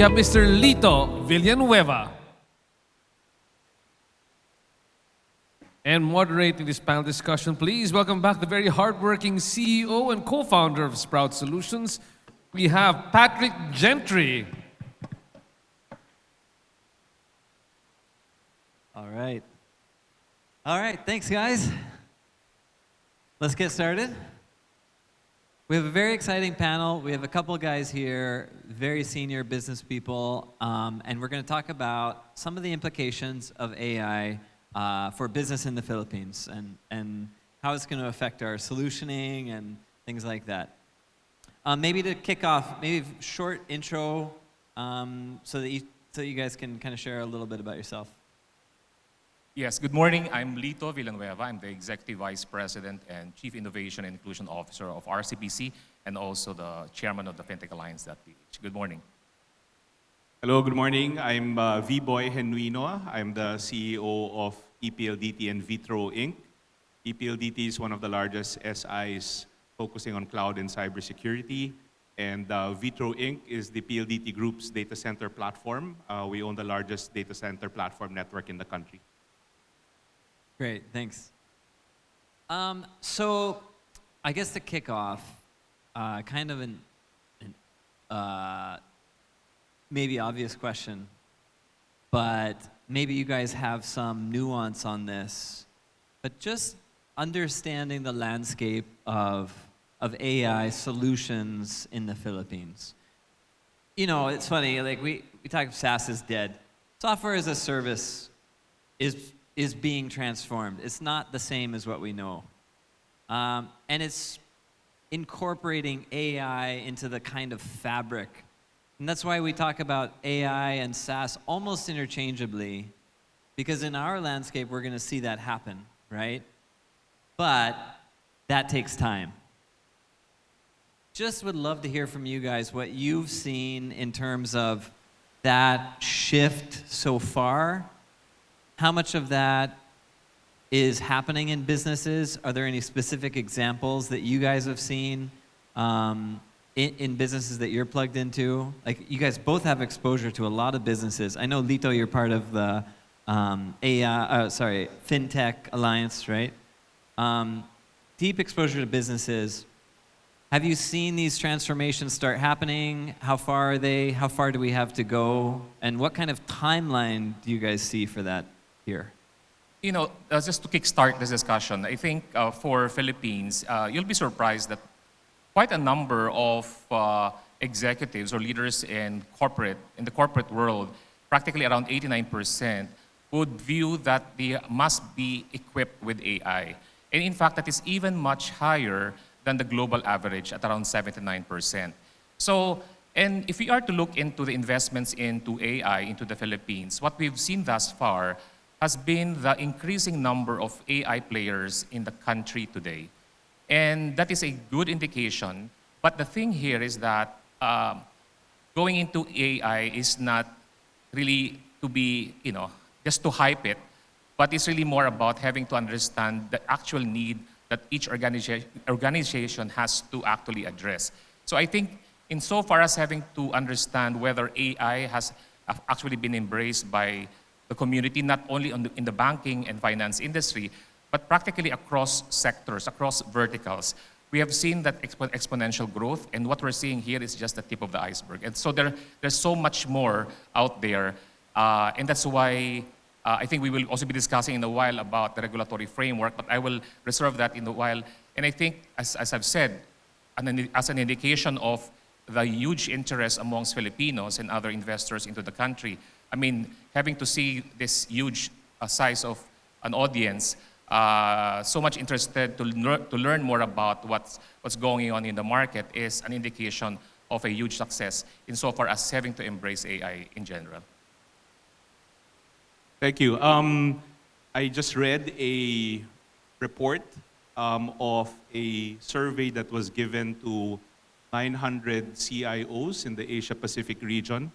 have Mr. Lito Villanueva. And moderating this panel discussion, please welcome back the very hardworking CEO and co-founder of Sprout Solutions. We have Patrick Gentry. All right. Thanks, guys. Let's get started. We have a very exciting panel. We have a couple guys here, very senior business people, and we're going to talk about some of the implications of AI for business in the Philippines and how it's going to affect our solutioning and things like that. Maybe to kick off, maybe a short intro so that you guys can kind of share a little bit about yourself. Yes, good morning. I'm Lito Villanueva. I'm the Executive Vice President and Chief Innovation and Inclusion Officer of RCBC and also the Chairman of the FinTech Alliance.ph. Good morning. Hello, good morning. I'm V-Boy Genuino. I'm the CEO of ePLDT and Vitro Inc. ePLDT is one of the largest SIs focusing on cloud and cybersecurity. And Vitro Inc. is the PLDT Group's data center platform. We own the largest data center platform network in the country. Great, thanks. So I guess to kick off, kind of an maybe obvious question, but maybe you guys have some nuance on this, but just understanding the landscape of AI solutions in the Philippines. You know, it's funny, like we talk SaaS is dead. Software as a service is being transformed. It's not the same as what we know. And it's incorporating AI into the kind of fabric. And that's why we talk about AI and SaaS almost interchangeably, because in our landscape, we're going to see that happen, right? But that takes time. Just would love to hear from you guys what you've seen in terms of that shift so far. How much of that is happening in businesses? Are there any specific examples that you guys have seen in businesses that you're plugged into? Like, you guys both have exposure to a lot of businesses. I know, Lito, you're part of the FinTech Alliance, right? Deep exposure to businesses. Have you seen these transformations start happening? How far are they? How far do we have to go? And what kind of timeline do you guys see for that here? You know, just to kickstart this discussion, I think for Philippines, you'll be surprised that quite a number of executives or leaders in the corporate world, practically around 89%, would view that they must be equipped with AI. And in fact, that is even much higher than the global average at around 79%. So, and if we are to look into the investments into AI into the Philippines, what we've seen thus far has been the increasing number of AI players in the country today. And that is a good indication. But the thing here is that going into AI is not really to be, just to hype it, but it's really more about having to understand the actual need that each organization has to actually address. So I think insofar as having to understand whether AI has actually been embraced by the community, not only in the banking and finance industry, but practically across sectors, across verticals. We have seen that exponential growth, and what we're seeing here is just the tip of the iceberg. And so there's so much more out there, and that's why I think we will also be discussing in a while about the regulatory framework, but I will reserve that in a while. And I think, as I've said, as an indication of the huge interest amongst Filipinos and other investors into the country, I mean, having to see this huge size of an audience, so much interested to learn more about what's going on in the market is an indication of a huge success insofar as having to embrace AI in general. Thank you. I just read a report of a survey that was given to 900 CIOs in the Asia-Pacific region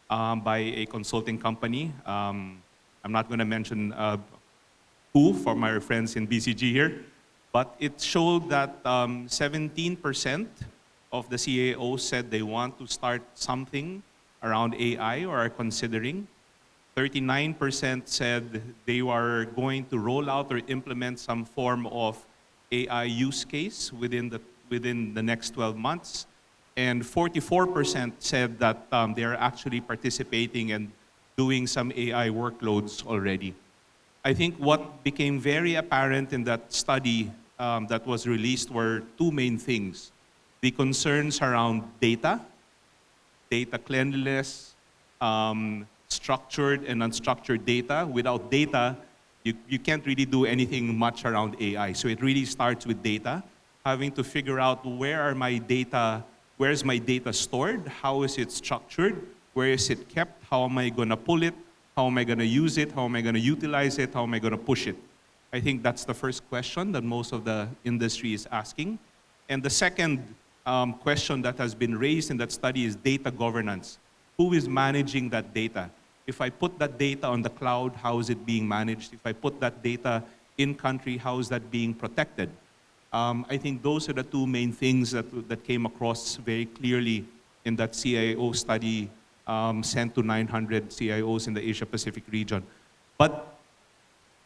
by a consulting company. I'm not going to mention who for my friends in BCG here, but it showed that 17% of the CIOs said they want to start something around AI or are considering. 39% said they are going to roll out or implement some form of AI use case within the next 12 months. And 44% said that they are actually participating and doing some AI workloads already. I think what became very apparent in that study that was released were two main things. The concerns around data cleanliness, structured and unstructured data. Without data, you can't really do anything much around AI. So it really starts with data, having to figure out where's my data stored, how is it structured, where is it kept, how am I gonna pull it, how am I gonna use it, how am I gonna utilize it, how am I gonna push it. I think that's the first question that most of the industry is asking. And the second question that has been raised in that study is data governance. Who is managing that data? If I put that data on the cloud, how is it being managed? If I put that data in country, how is that being protected? I think those are the two main things that came across very clearly in that CIO study sent to 900 CIOs in the Asia-Pacific region. But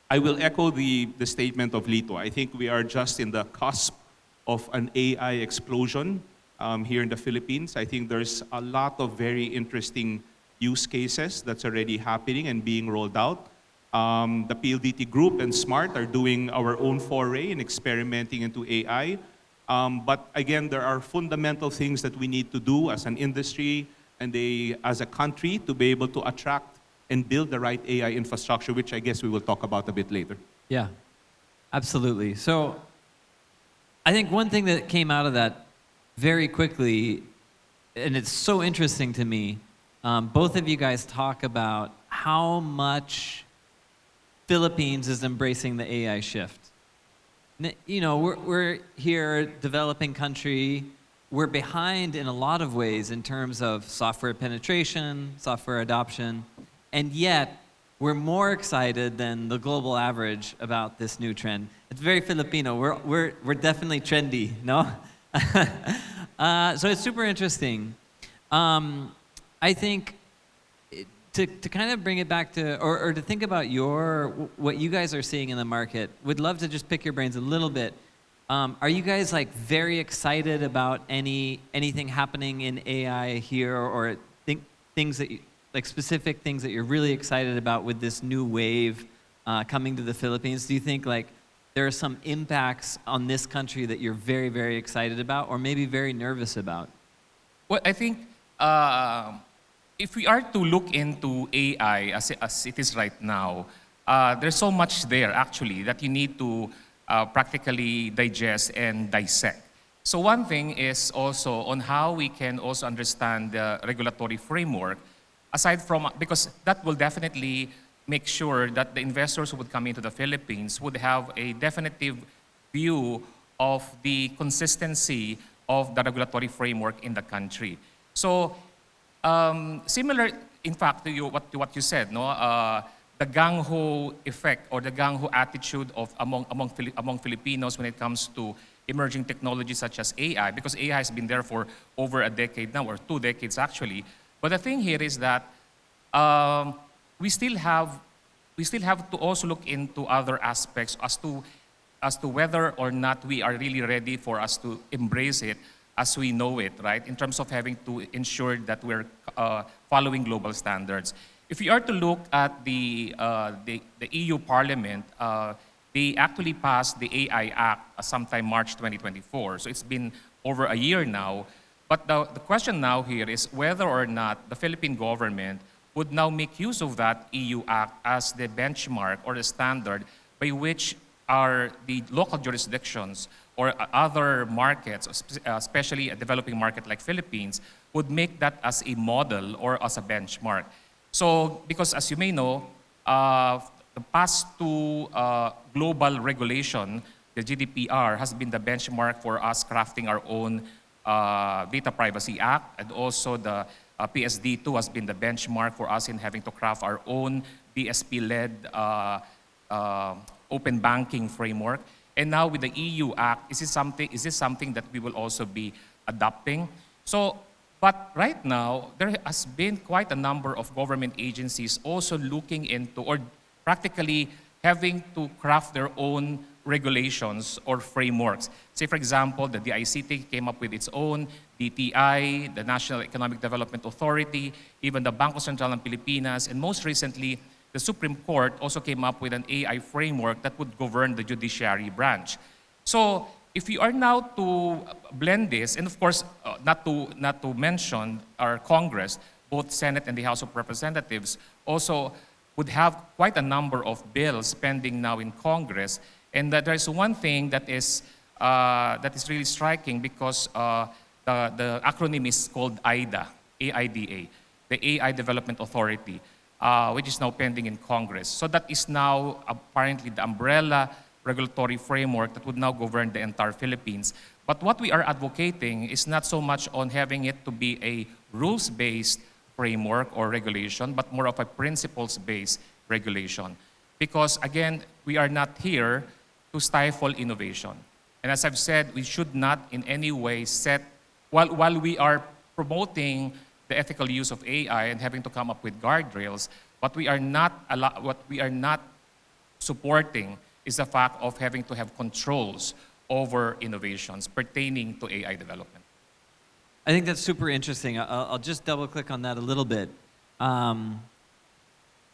I will echo the statement of Lito. I think we are just in the cusp of an AI explosion here in the Philippines. I think there's a lot of very interesting use cases that's already happening and being rolled out. The PLDT group and SMART are doing our own foray in experimenting into AI. But again, there are fundamental things that we need to do as an industry and as a country to be able to attract and build the right AI infrastructure, which I guess we will talk about a bit later. Yeah, absolutely. So I think one thing that came out of that very quickly, and it's so interesting to me, both of you guys talk about how much Philippines is embracing the AI shift. You know, we're here, developing country. We're behind in a lot of ways in terms of software penetration, software adoption, and yet we're more excited than the global average about this new trend. It's very Filipino. We're definitely trendy, no? So it's super interesting. I think to kind of bring it back to, or to think about what you guys are seeing in the market, would love to just pick your brains a little bit. Are you guys like very excited about anything happening in AI here, or things that like specific things that you're really excited about with this new wave coming to the Philippines? Do you think like there are some impacts on this country that you're very, very excited about, or maybe very nervous about? Well, I think if we are to look into AI as it is right now, there's so much there actually that you need to practically digest and dissect. So one thing is also on how we can also understand the regulatory framework, aside from, because that will definitely make sure that the investors who would come into the Philippines would have a definitive view of the consistency of the regulatory framework in the country. So similar, in fact, to what you said, no, the gung-ho effect or the gung-ho attitude of among Filipinos when it comes to emerging technologies such as AI, because AI has been there for over a decade now, or 2 decades actually. But the thing here is that we still have to also look into other aspects as to whether or not we are really ready for us to embrace it as we know it, right? In terms of having to ensure that we're following global standards. If you are to look at the EU Parliament, they actually passed the AI Act sometime March 2024. So it's been over a year now. But the question now here is whether or not the Philippine government would now make use of that EU Act as the benchmark or the standard by which are the local jurisdictions or other markets, especially a developing market like Philippines, would make that as a model or as a benchmark. So, because as you may know, the past two global regulation, the GDPR, has been the benchmark for us crafting our own Data Privacy Act, and also the PSD2 has been the benchmark for us in having to craft our own BSP-led open banking framework. And now with the EU Act, is this something that we will also be adopting? So But right now, there has been quite a number of government agencies also looking into or practically having to craft their own regulations or frameworks. Say, for example, the DICT came up with its own, DTI, the National Economic Development Authority, even the Bangko Sentral ng Pilipinas, and most recently, the Supreme Court also came up with an AI framework that would govern the judiciary branch. So if you are now to blend this, and of course, not to mention our Congress, both Senate and the House of Representatives also would have quite a number of bills pending now in Congress, and that there's one thing that is really striking because the acronym is called AIDA, AIDA, the AI Development Authority, which is now pending in Congress. So that is now apparently the umbrella regulatory framework that would now govern the entire Philippines. But what we are advocating is not so much on having it to be a rules-based framework or regulation, but more of a principles-based regulation. Because again, we are not here to stifle innovation. And as I've said, we should not in any way while we are promoting the ethical use of AI and having to come up with guardrails, what we are not supporting is the fact of having to have controls over innovations pertaining to AI development. I think that's super interesting. I'll just double click on that a little bit. I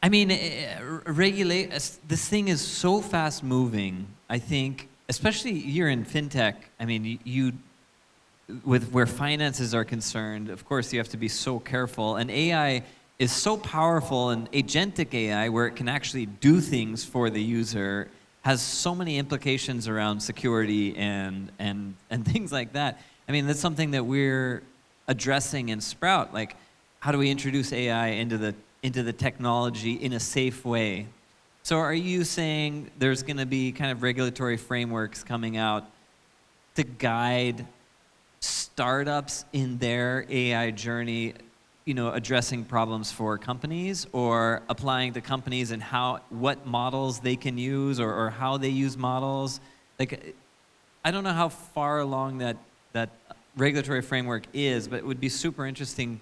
mean, this thing is so fast moving. I think, especially here in fintech. I mean, with where finances are concerned, of course, you have to be so careful. And AI is so powerful, and agentic AI, where it can actually do things for the user, has so many implications around security and things like that. I mean, that's something that we're addressing in Sprout. Like, how do we introduce AI into the technology in a safe way? So are you saying there's going to be kind of regulatory frameworks coming out to guide startups in their AI journey, addressing problems for companies, or applying to companies and what models they can use or how they use models? Like, I don't know how far along that regulatory framework is, but it would be super interesting,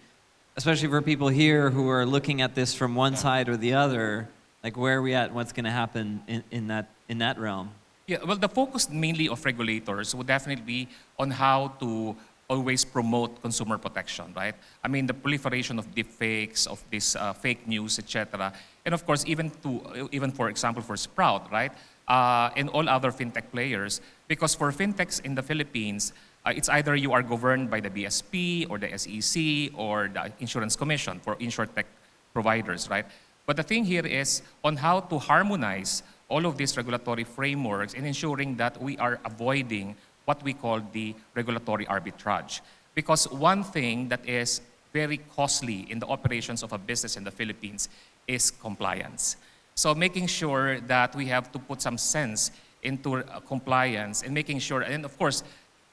especially for people here who are looking at this from one side or the other. Like, where are we at? What's going to happen in that realm? Yeah, well, the focus mainly of regulators would definitely be on how to always promote consumer protection, right? I mean, the proliferation of deepfakes, of this fake news, etc. And of course, even for example, for Sprout, right? And all other fintech players. Because for fintechs in the Philippines, it's either you are governed by the BSP or the SEC or the Insurance Commission for insurtech providers, right? But the thing here is on how to harmonize all of these regulatory frameworks and ensuring that we are avoiding what we call the regulatory arbitrage. Because one thing that is very costly in the operations of a business in the Philippines is compliance. So making sure that we have to put some sense into compliance and making sure, and of course,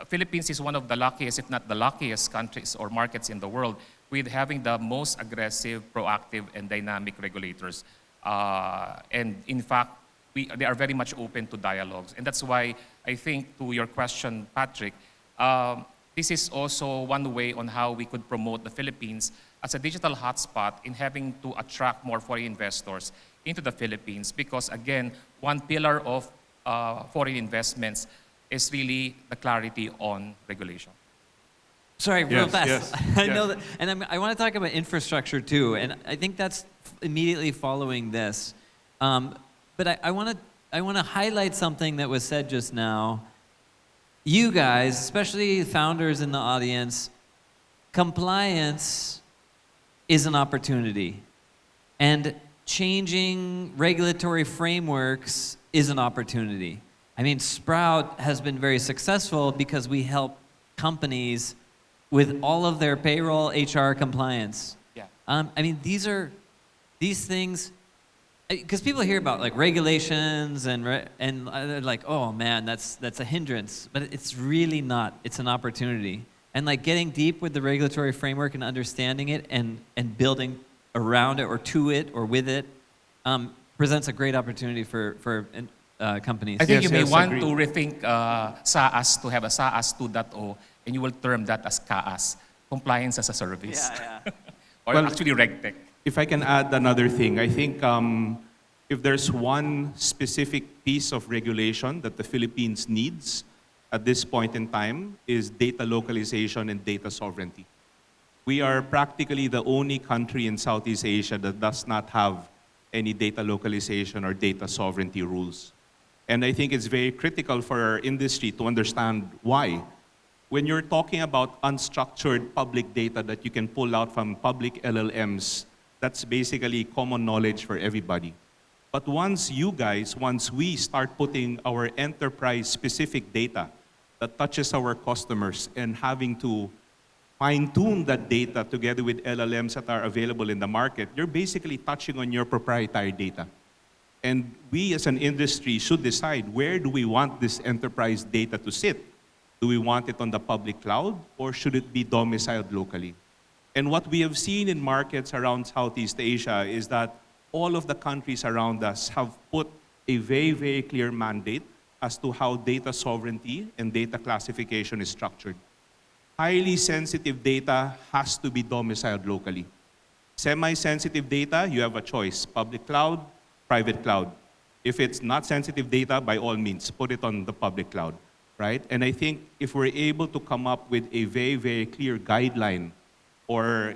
Philippines is one of the luckiest, if not the luckiest countries or markets in the world with having the most aggressive, proactive, and dynamic regulators. And in fact, they are very much open to dialogues. And that's why I think, to your question, Patrick, this is also one way on how we could promote the Philippines as a digital hotspot in having to attract more foreign investors into the Philippines. Because again, one pillar of foreign investments is really the clarity on regulation. Sorry, real fast. Yes, I know that, and I want to talk about infrastructure too, and I think that's immediately following this. But I want to highlight something that was said just now. You guys, especially founders in the audience, compliance is an opportunity, and changing regulatory frameworks is an opportunity. I mean, Sprout has been very successful because we help companies with all of their payroll, HR compliance. Yeah. I mean, these things, because people hear about like regulations and they're like, oh man, that's a hindrance, but it's really not. It's an opportunity. And like getting deep with the regulatory framework and understanding it and building around it or to it or with it presents a great opportunity for companies. I think you may Yes, want agreed. to rethink SaaS to have a SaaS 2.0, and you will term that as CAAS. compliance as a service. Yeah, yeah. Or Well- actually RegTech. If I can add another thing, I think if there's one specific piece of regulation that the Philippines needs at this point in time is data localization and data sovereignty. We are practically the only country in Southeast Asia that does not have any data localization or data sovereignty rules. And I think it's very critical for our industry to understand why. When you're talking about unstructured public data that you can pull out from public LLMs, that's basically common knowledge for everybody. But once we start putting our enterprise-specific data that touches our customers and having to fine-tune that data together with LLMs that are available in the market, you're basically touching on your proprietary data. And we as an industry should decide, where do we want this enterprise data to sit? Do we want it on the public cloud, or should it be domiciled locally? And what we have seen in markets around Southeast Asia is that all of the countries around us have put a very, very clear mandate as to how data sovereignty and data classification is structured. Highly sensitive data has to be domiciled locally. Semi-sensitive data, you have a choice: public cloud, private cloud. If it's not sensitive data, by all means, put it on the public cloud, right? And I think if we're able to come up with a very, very clear guideline or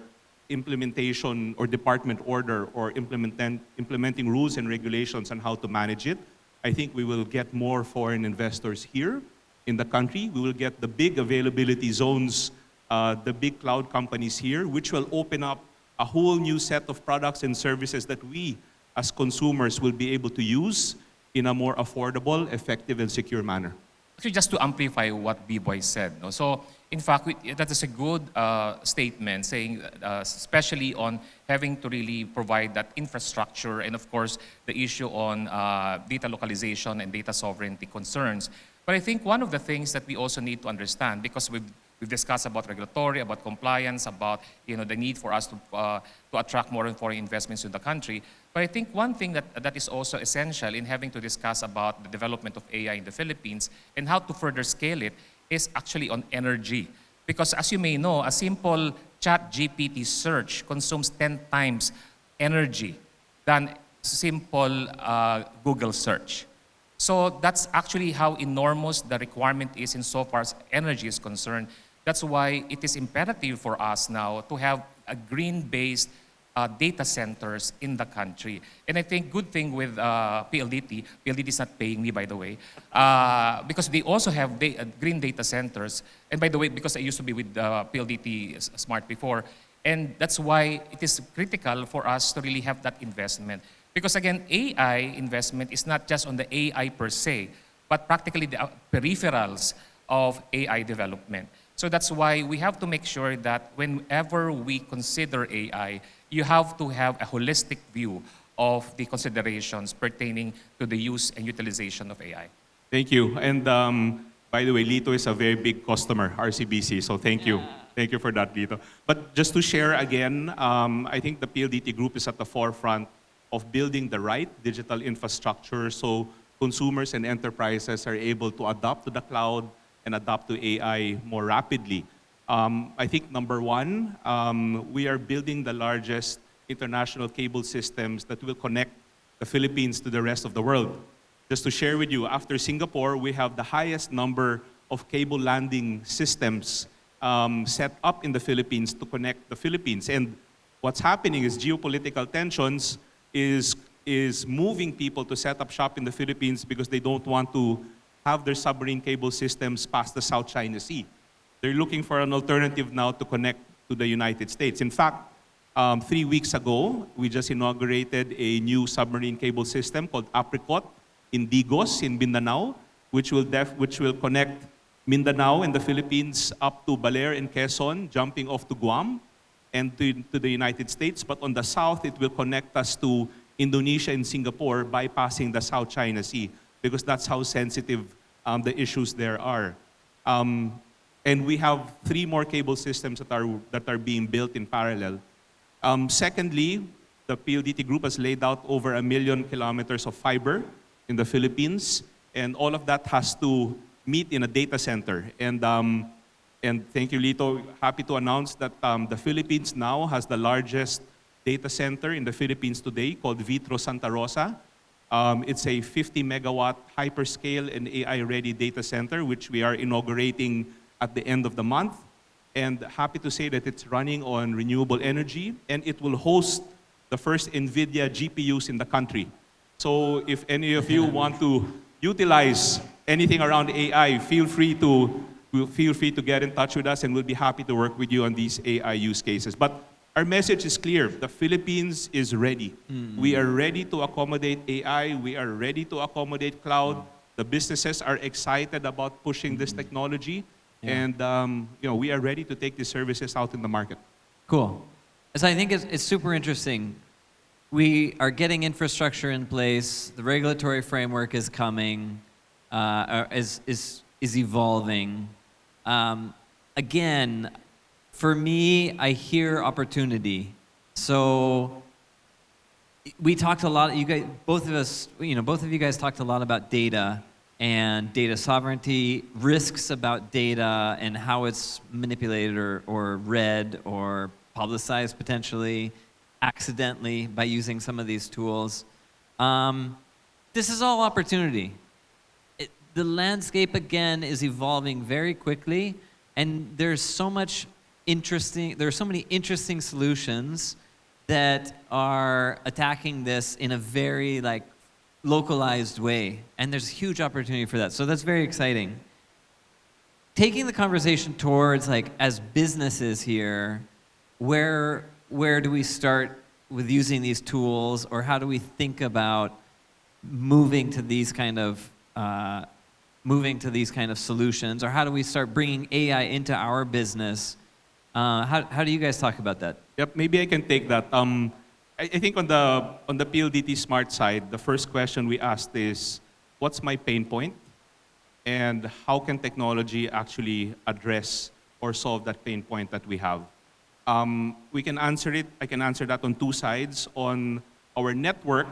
implementation or department order or implementing rules and regulations on how to manage it, I think we will get more foreign investors here in the country. We will get the big availability zones, the big cloud companies here, which will open up a whole new set of products and services that we as consumers will be able to use in a more affordable, effective, and secure manner. Actually, just to amplify what B-Boy said. No? So, in fact, that is a good statement, saying, especially on having to really provide that infrastructure and, of course, the issue on data localization and data sovereignty concerns. But I think one of the things that we also need to understand, because we've discussed about regulatory, about compliance, about the need for us to attract more and foreign investments in the country. But I think one thing that is also essential in having to discuss about the development of AI in the Philippines and how to further scale it is actually on energy. Because as you may know, a simple ChatGPT search consumes 10 times energy than simple Google search. So that's actually how enormous the requirement is insofar as energy is concerned. That's why it is imperative for us now to have a green-based data centers in the country. And I think good thing with PLDT is not paying me, by the way, because they also have green data centers. And by the way, because I used to be with PLDT Smart before, and that's why it is critical for us to really have that investment. Because again, AI investment is not just on the AI per se, but practically the peripherals of AI development. So that's why we have to make sure that whenever we consider AI, you have to have a holistic view of the considerations pertaining to the use and utilization of AI. Thank you. And by the way, Lito is a very big customer, RCBC, so thank you. Thank you for that, Lito. But just to share again, I think the PLDT group is at the forefront of building the right digital infrastructure so consumers and enterprises are able to adapt to the cloud and adapt to AI more rapidly. I think number one, we are building the largest international cable systems that will connect the Philippines to the rest of the world. Just to share with you, after Singapore, we have the highest number of cable landing systems set up in the Philippines to connect the Philippines. And what's happening is geopolitical tensions is moving people to set up shop in the Philippines because they don't want to have their submarine cable systems past the South China Sea. They're looking for an alternative now to connect to the United States. In fact, 3 weeks ago, we just inaugurated a new submarine cable system called Apricot in Digos, in Mindanao, which will connect Mindanao and the Philippines up to Baler and Quezon, jumping off to Guam and to the United States. But on the south, it will connect us to Indonesia and Singapore, bypassing the South China Sea, because that's how sensitive the issues there are. And we have 3 more cable systems that are being built in parallel. Secondly, the PLDT group has laid out over 1 million kilometers of fiber in the Philippines, and all of that has to meet in a data center. And And thank you, Lito. Happy to announce that the Philippines now has the largest data center in the Philippines today called Vitro Santa Rosa. It's a 50 megawatt hyperscale and AI-ready data center, which we are inaugurating at the end of the month. And happy to say that it's running on renewable energy, and it will host the first NVIDIA GPUs in the country. So if any of you want to utilize anything around AI, feel free to get in touch with us, and we'll be happy to work with you on these AI use cases. But our message is clear. The Philippines is ready. We are ready to accommodate AI. We are ready to accommodate cloud. The businesses are excited about pushing this technology. Yeah. And we are ready to take these services out in the market. Cool. So I think it's super interesting. We are getting infrastructure in place. The regulatory framework is coming, is evolving. Again, for me, I hear opportunity. So we talked a lot. You guys, both of you guys talked a lot about data and data sovereignty, risks about data and how it's manipulated or read or publicized potentially accidentally by using some of these tools. This is all opportunity. The landscape, again, is evolving very quickly, and there's so many interesting solutions that are attacking this in a very localized way, and there's huge opportunity for that. So that's very exciting. Taking the conversation towards as businesses here, where do we start with using these tools, or how do we think about moving to these kind of solutions, or how do we start bringing AI into our business? How do you guys talk about that? Yep, maybe I can take that. I think on the PLDT Smart side, the first question we asked is, what's my pain point? And how can technology actually address or solve that pain point that we have? We can answer it. I can answer that on two sides. On our network,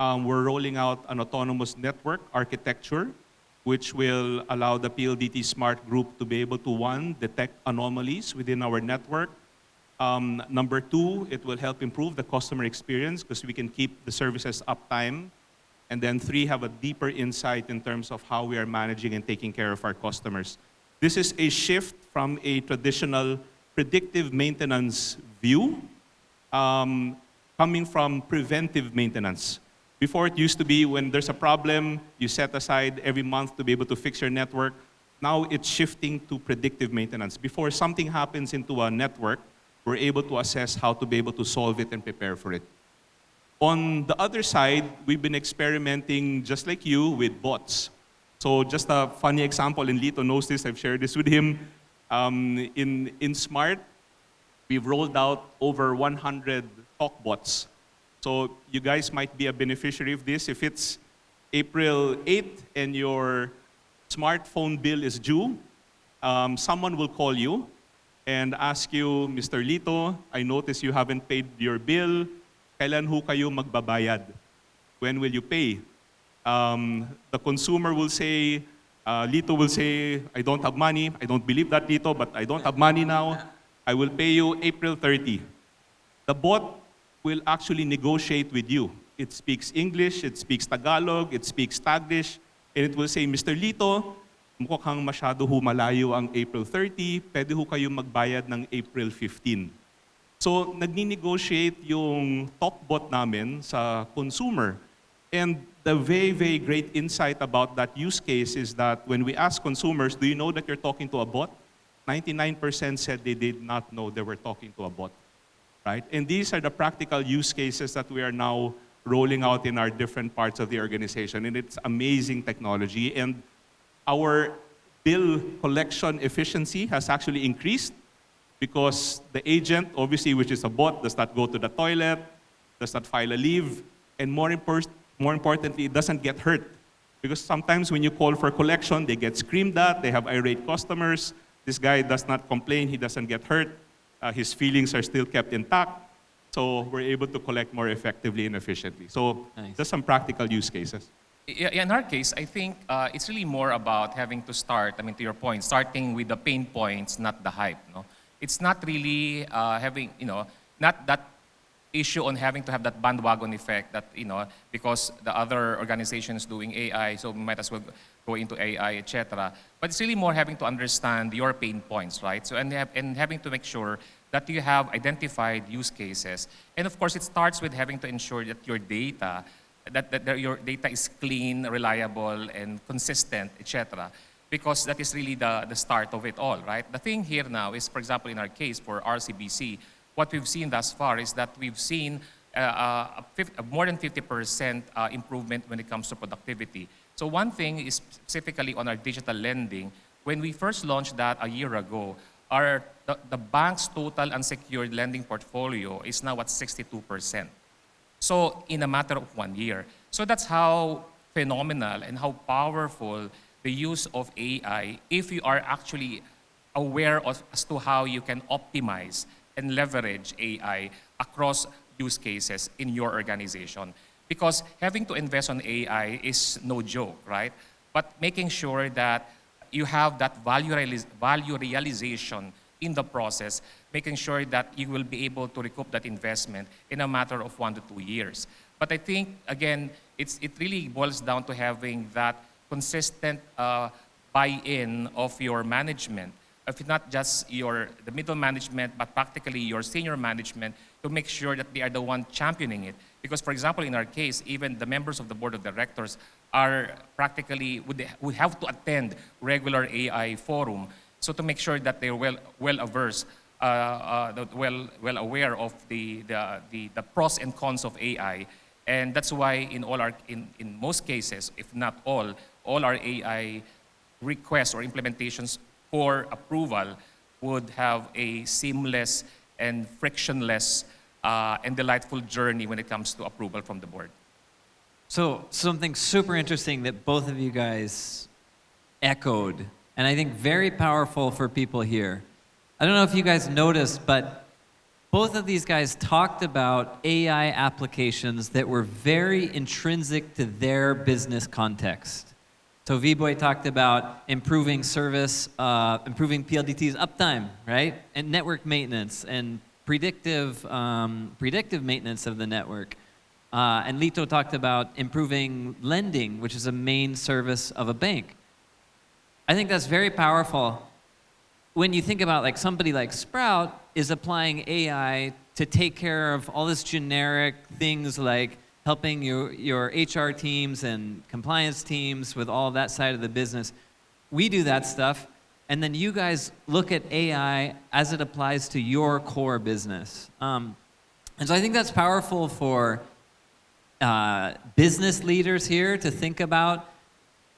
we're rolling out an autonomous network architecture, which will allow the PLDT Smart Group to be able to, one, detect anomalies within our network. Number two, it will help improve the customer experience because we can keep the services uptime. And then three, have a deeper insight in terms of how we are managing and taking care of our customers. This is a shift from a traditional predictive maintenance view, coming from preventive maintenance. Before, it used to be when there's a problem, you set aside every month to be able to fix your network. Now it's shifting to predictive maintenance. Before something happens into a network, we're able to assess how to be able to solve it and prepare for it. On the other side, we've been experimenting, just like you, with bots. So just a funny example, and Lito knows this, I've shared this with him. In Smart, we've rolled out over 100 talk bots. So you guys might be a beneficiary of this. If it's April 8th and your smartphone bill is due, someone will call you and ask you, Mr. Lito, I notice you haven't paid your bill. Kailan ho kayo magbabayad? When will you pay? The consumer will say, Lito will say, I don't have money. I don't believe that, Lito, but I don't have money now. I will pay you April 30. The bot will actually negotiate with you. It speaks English, it speaks Tagalog, it speaks Taglish, and it will say, Mr. Lito, mukhang masyado ho malayo ang April 30, pwede ho kayo magbayad ng April 15. So, nagni-negotiate yung talkbot namin sa consumer. And the very, very great insight about that use case is that when we ask consumers, do you know that you're talking to a bot? 99% said they did not know they were talking to a bot. Right? And these are the practical use cases that we are now rolling out in our different parts of the organization. And it's amazing technology. And our bill collection efficiency has actually increased because the agent, obviously, which is a bot, does not go to the toilet, does not file a leave, and more importantly, it doesn't get hurt. Because sometimes when you call for collection, they get screamed at, they have irate customers. This guy does not complain, he doesn't get hurt. His feelings are still kept intact. So we're able to collect more effectively and efficiently. So Nice. just some practical use cases. In our case, I think it's really more about having to start, I mean, to your point, starting with the pain points, not the hype. No? It's not really having, not that issue on having to have that bandwagon effect that, because the other organization is doing AI, so we might as well go into AI, etc. But it's really more having to understand your pain points, right? So, and having to make sure that you have identified use cases. And of course, it starts with having to ensure that your data, that your data is clean, reliable, and consistent, etc. Because that is really the start of it all, right? The thing here now is, for example, in our case for RCBC, what we've seen thus far is that we've seen more than 50% improvement when it comes to productivity. So one thing is specifically on our digital lending. When we first launched that a year ago, the bank's total unsecured lending portfolio is now at 62%. So in a matter of 1 year. So that's how phenomenal and how powerful the use of AI, if you are actually aware of as to how you can optimize and leverage AI across use cases in your organization. Because having to invest on AI is no joke, right? But making sure that you have that value realization in the process, making sure that you will be able to recoup that investment in a matter of 1 to 2 years. But I think, again, it really boils down to having that consistent buy-in of your management, if not just the middle management, but practically your senior management, to make sure that they are the one championing it. Because, for example, in our case, even the members of the board of directors are practically, would have to attend regular AI forum. So to make sure that they're well averse, well aware of the pros and cons of AI. And that's why in most cases, if not all our AI requests or implementations for approval would have a seamless and frictionless and delightful journey when it comes to approval from the board. So something super interesting that both of you guys echoed, and I think very powerful for people here. I don't know if you guys noticed, but both of these guys talked about AI applications that were very intrinsic to their business context. So V-Boy talked about improving service, improving PLDT's uptime, right? And network maintenance and predictive maintenance of the network. And Lito talked about improving lending, which is a main service of a bank. I think that's very powerful. When you think about like somebody like Sprout is applying AI to take care of all this generic things like helping your HR teams and compliance teams with all of that side of the business. We do that stuff, and then you guys look at AI as it applies to your core business. And so I think that's powerful for business leaders here to think about.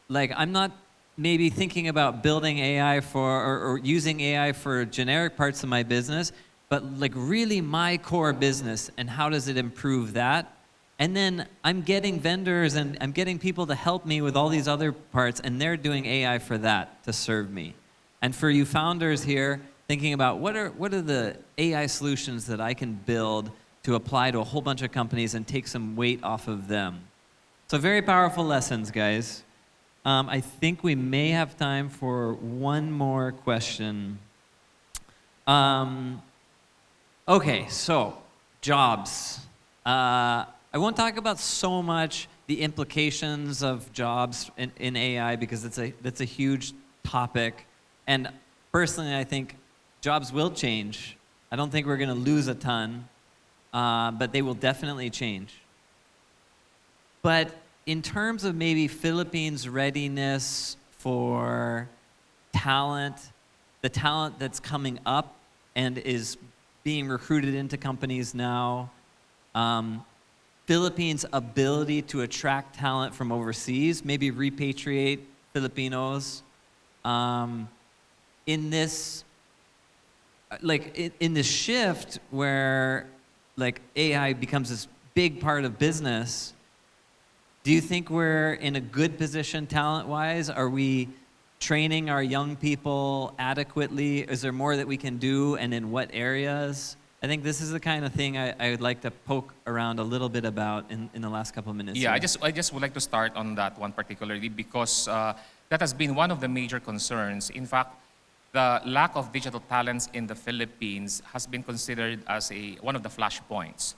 Like, I'm not maybe thinking about building AI or using AI for generic parts of my business, but like really my core business and how does it improve that? And then I'm getting vendors and I'm getting people to help me with all these other parts, and they're doing AI for that to serve me. And for you founders here, thinking about what are the AI solutions that I can build to apply to a whole bunch of companies and take some weight off of them. So very powerful lessons, guys. I think we may have time for one more question. Okay, so jobs. I won't talk about so much the implications of jobs in AI because that's a huge topic. And personally, I think jobs will change. I don't think we're going to lose a ton, but they will definitely change. But in terms of maybe Philippines' readiness for talent, the talent that's coming up and is being recruited into companies now, Philippines' ability to attract talent from overseas, maybe repatriate Filipinos, in this shift where like AI becomes this big part of business. Do you think we're in a good position talent-wise? Are we training our young people adequately? Is there more that we can do, and in what areas? I think this is the kind of thing I would like to poke around a little bit about in the last couple of minutes. Yeah, here. I just would like to start on that one particularly because that has been one of the major concerns. In fact, the lack of digital talents in the Philippines has been considered as one of the flashpoints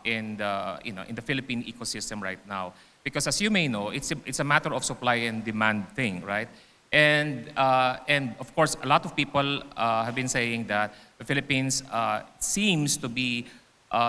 in the Philippine ecosystem right now. Because as you may know, it's a matter of supply and demand thing, right? And of course, a lot of people have been saying that the Philippines seems to be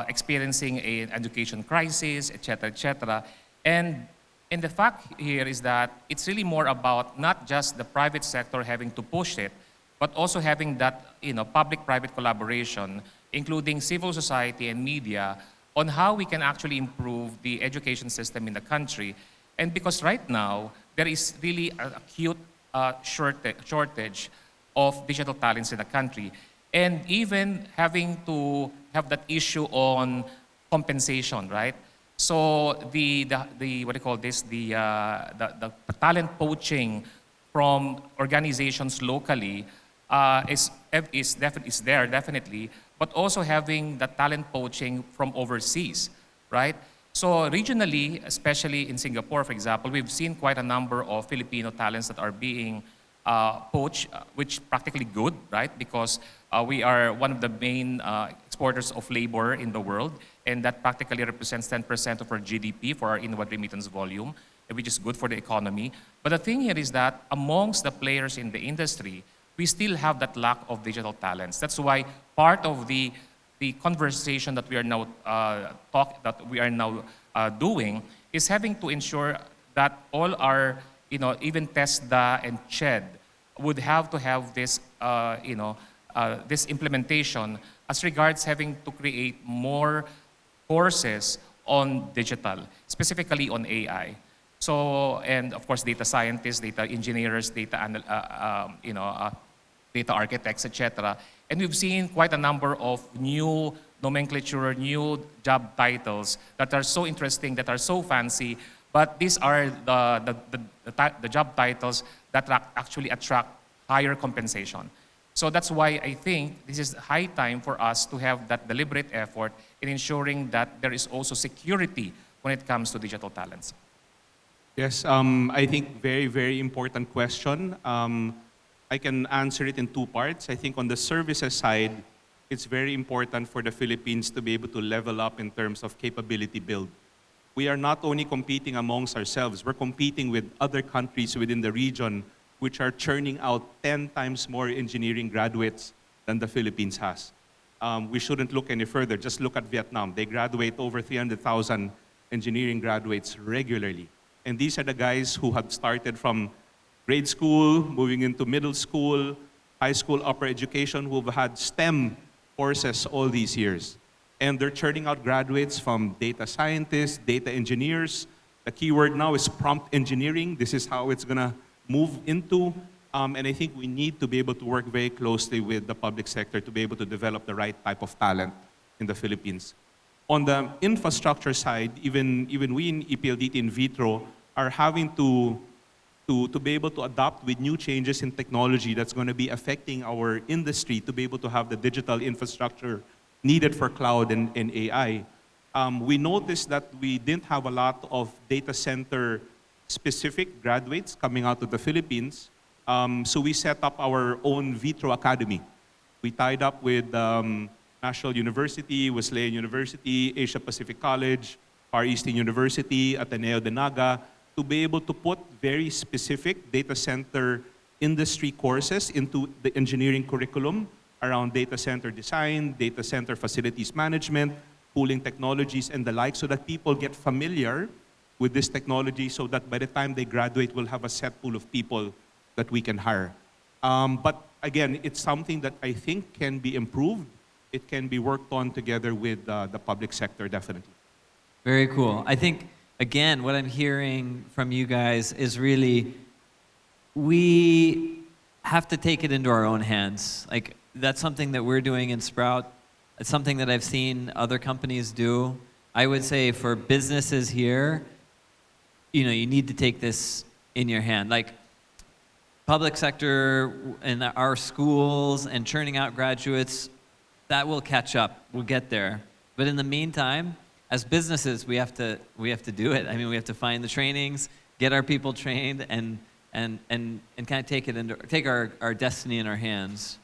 experiencing an education crisis, etc., etc. And the fact here is that it's really more about not just the private sector having to push it, but also having that public-private collaboration, including civil society and media, on how we can actually improve the education system in the country. And because right now, there is really an acute shortage of digital talents in the country. And even having to have that issue on compensation, right? So the what do you call this? The talent poaching from organizations locally is there definitely, but also having the talent poaching from overseas, right? So regionally, especially in Singapore, for example, we've seen quite a number of Filipino talents that are being poached, which practically good, right? Because we are one of the main exporters of labor in the world, and that practically represents 10% of our GDP for our inward remittance volume, which is good for the economy. But the thing here is that amongst the players in the industry, we still have that lack of digital talents. That's why part of the conversation that we are now doing is having to ensure that all our, even TESDA and CHED would have to have this, this implementation as regards having to create more courses on digital, specifically on AI. So, and of course, data scientists, data engineers, data architects, etc. And we've seen quite a number of new nomenclature, new job titles that are so interesting, that are so fancy, but these are the job titles that actually attract higher compensation. So that's why I think this is high time for us to have that deliberate effort in ensuring that there is also security when it comes to digital talents. Yes, I think very, very important question. I can answer it in two parts. I think on the services side, it's very important for the Philippines to be able to level up in terms of capability build. We are not only competing amongst ourselves, we're competing with other countries within the region which are churning out 10 times more engineering graduates than the Philippines has. We shouldn't look any further. Just look at Vietnam. They graduate over 300,000 engineering graduates regularly. And these are the guys who have started from grade school, moving into middle school, high school, upper education, who have had STEM courses all these years. And they're churning out graduates from data scientists, data engineers. The keyword now is prompt engineering. This is how it's gonna move into. And I think we need to be able to work very closely with the public sector to be able to develop the right type of talent in the Philippines. On the infrastructure side, even we in ePLDT in vitro are having to be able to adapt with new changes in technology that's going to be affecting our industry to be able to have the digital infrastructure needed for cloud and AI. We noticed that we didn't have a lot of data center specific graduates coming out of the Philippines. So we set up our own Vitro Academy. We tied up with National University, Wesleyan University, Asia Pacific College, Far Eastern University, Ateneo de Naga, to be able to put very specific data center industry courses into the engineering curriculum around data center design, data center facilities management, cooling technologies, and the like, so that people get familiar with this technology so that by the time they graduate, we'll have a set pool of people that we can hire. But again, it's something that I think can be improved. It can be worked on together with the public sector, definitely. Very cool. I think, again, what I'm hearing from you guys is really, we have to take it into our own hands. Like, that's something that we're doing in Sprout. It's something that I've seen other companies do. I would say for businesses here, you need to take this in your hand. Like, public sector and our schools and churning out graduates, that will catch up. We'll get there. But in the meantime, as businesses, we have to do it. I mean, we have to find the trainings, get our people trained, and kind of take our destiny in our hands.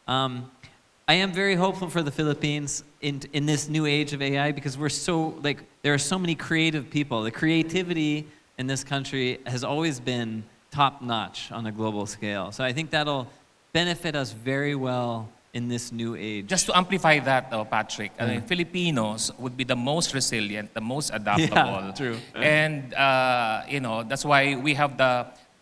I am very hopeful for the Philippines in this new age of AI because we're so there are so many creative people. The creativity in this country has always been top notch on a global scale. So I think that'll benefit us very well in this new age. Just to amplify that, Patrick, I mean, Filipinos would be the most resilient, the most adaptable. Yeah, true. And, that's why we have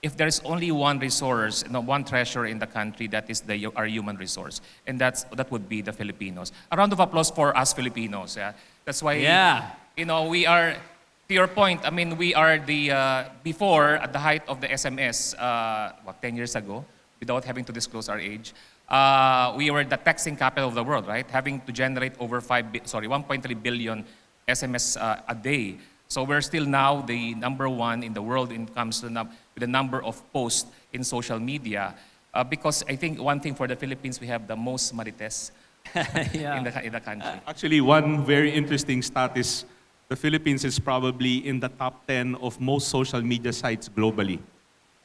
if there's only one resource, one treasure in the country, that is our human resource. And that would be the Filipinos. A round of applause for us Filipinos. Yeah? That's why, we are, to your point, I mean, we are before, at the height of the SMS, 10 years ago, without having to disclose our age, we were the texting capital of the world, right? Having to generate over 1.3 billion SMS a day. So we're still now the number one in the world when it comes to the number of posts in social media. Because I think one thing for the Philippines, we have the most marites in the country. Actually, one very interesting stat is the Philippines is probably in the top 10 of most social media sites globally.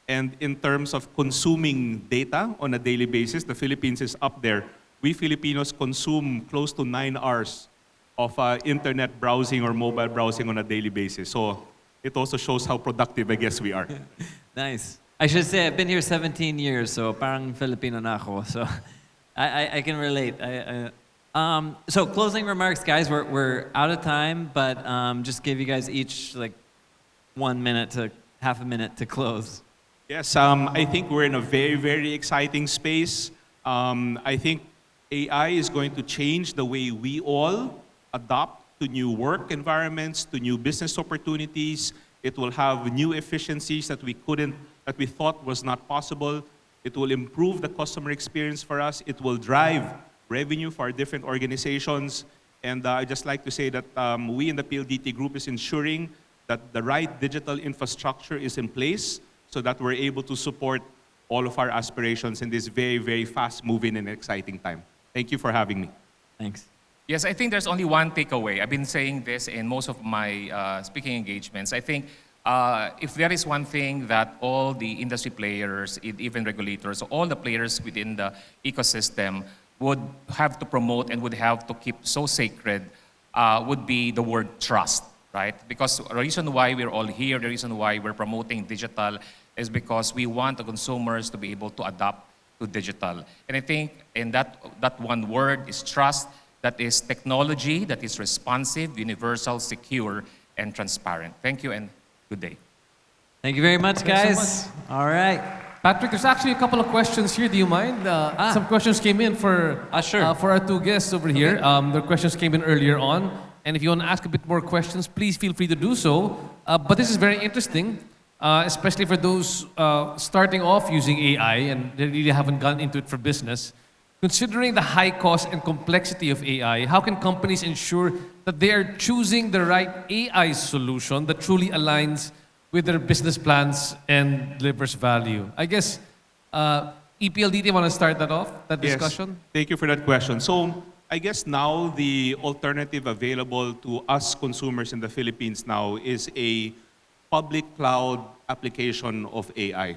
And in terms of consuming data on a daily basis, the Philippines is up there. We Filipinos consume close to 9 hours of internet browsing or mobile browsing on a daily basis. So it also shows how productive, I guess, we are. Nice. I should say I've been here 17 years, so parang Filipino na ako. So I can relate. So closing remarks, guys. We're out of time, but just give you guys each like 1 minute to half a minute to close. Yes, I think we're in a very, very exciting space. I think AI is going to change the way we all adapt to new work environments, to new business opportunities. It will have new efficiencies that we thought was not possible. It will improve the customer experience for us. It will drive revenue for our different organizations. And I'd just like to say that we in the PLDT group is ensuring that the right digital infrastructure is in place so that we're able to support all of our aspirations in this very, very fast-moving and exciting time. Thank you for having me. Thanks. Yes, I think there's only one takeaway. I've been saying this in most of my speaking engagements. I think if there is one thing that all the industry players, even regulators, all the players within the ecosystem would have to promote and would have to keep so sacred would be the word trust, right? Because the reason why we're all here, the reason why we're promoting digital is because we want the consumers to be able to adapt to digital. And I think in that one word is trust. That is technology that is responsive, universal, secure, and transparent. Thank you and good day. Thank you very much, Thanks guys. so much. All right. Patrick, there's actually a couple of questions here. Do you mind? Some questions came in for our two guests over here. Their questions came in earlier on. And if you want to ask a bit more questions, please feel free to do so. But this is very interesting, especially for those starting off using AI and they really haven't gone into it for business. Considering the high cost and complexity of AI, how can companies ensure that they are choosing the right AI solution that truly aligns with their business plans and delivers value? I guess, ePLDT, want to start that discussion? Yes. Thank you for that question. So I guess now the alternative available to us consumers in the Philippines now is a public cloud application of AI.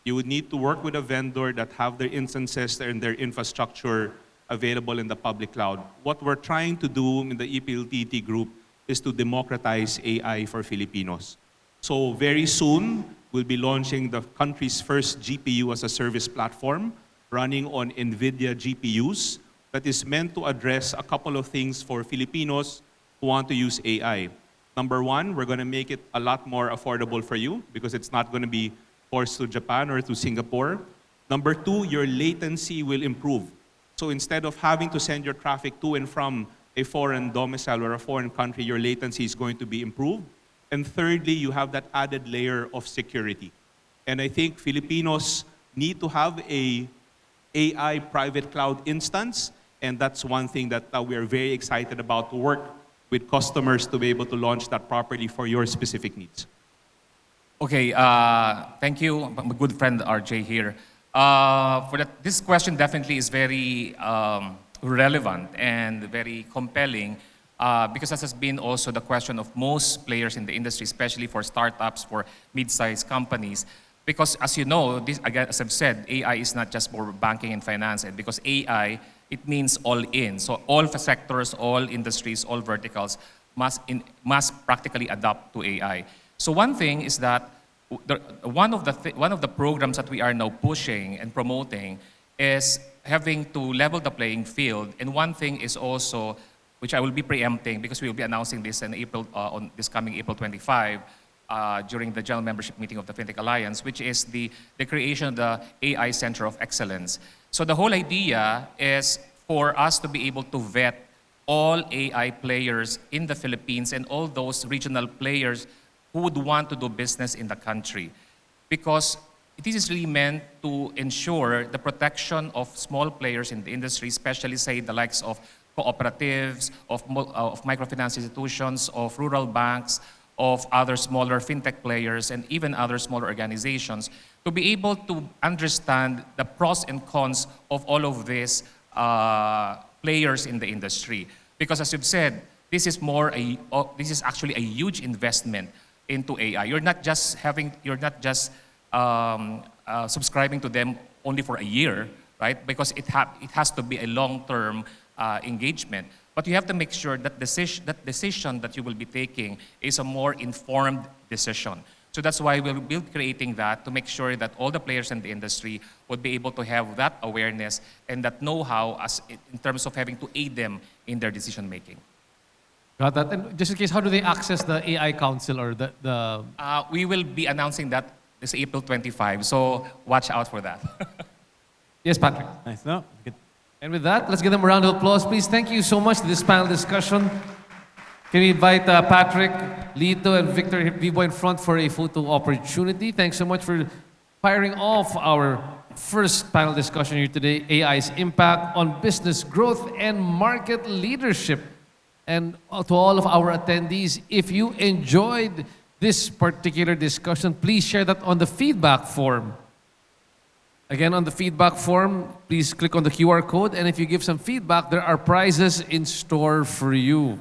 You would need to work with a vendor that have their instances and their infrastructure available in the public cloud. What we're trying to do in the ePLDT group is to democratize AI for Filipinos. So very soon, we'll be launching the country's first GPU as a service platform running on NVIDIA GPUs that is meant to address a couple of things for Filipinos who want to use AI. Number one, we're going to make it a lot more affordable for you because it's not going to be forced to Japan or to Singapore. Number two, your latency will improve. So instead of having to send your traffic to and from a foreign domicile or a foreign country, your latency is going to be improved. And thirdly, you have that added layer of security. And I think Filipinos need to have a AI private cloud instance, and that's one thing that we are very excited about to work with customers to be able to launch that properly for your specific needs. Okay, thank you, my good friend RJ here. This question definitely is very relevant and very compelling because that has been also the question of most players in the industry, especially for startups, for mid-sized companies. Because as you know, this, again, as I've said, AI is not just for banking and finance. And because AI, it means all in. So all sectors, all industries, all verticals must practically adapt to AI. So one thing is that one of the programs that we are now pushing and promoting is having to level the playing field. And one thing is also, which I will be preempting because we will be announcing this in April, on this coming April 25, during the general membership meeting of the FinTech Alliance, which is the creation of the AI Center of Excellence. So the whole idea is for us to be able to vet all AI players in the Philippines and all those regional players who would want to do business in the country. Because this is really meant to ensure the protection of small players in the industry, especially, say, the likes of cooperatives, of microfinance institutions, of rural banks, of other smaller fintech players, and even other smaller organizations, to be able to understand the pros and cons of all of these players in the industry. Because as you've said, this is actually a huge investment into AI. You're not just subscribing to them only for a year, right? Because it has to be a long-term engagement. But you have to make sure that decision that you will be taking is a more informed decision. So that's why we'll be creating that to make sure that all the players in the industry would be able to have that awareness and that know-how in terms of having to aid them in their decision making. Got that. And just in case, how do they access the AI Council or the... We will be announcing that this April 25, so watch out for that. Yes, Patrick. Nice. No, good. And with that, let's give them a round of applause, please. Thank you so much to this panel discussion. Can we invite Patrick, Lito, and Victor Vivo in front for a photo opportunity? Thanks so much for firing off our first panel discussion here today, AI's impact on business growth and market leadership. And to all of our attendees, if you enjoyed this particular discussion, please share that on the feedback form. Again, on the feedback form, please click on the QR code, and if you give some feedback, there are prizes in store for you.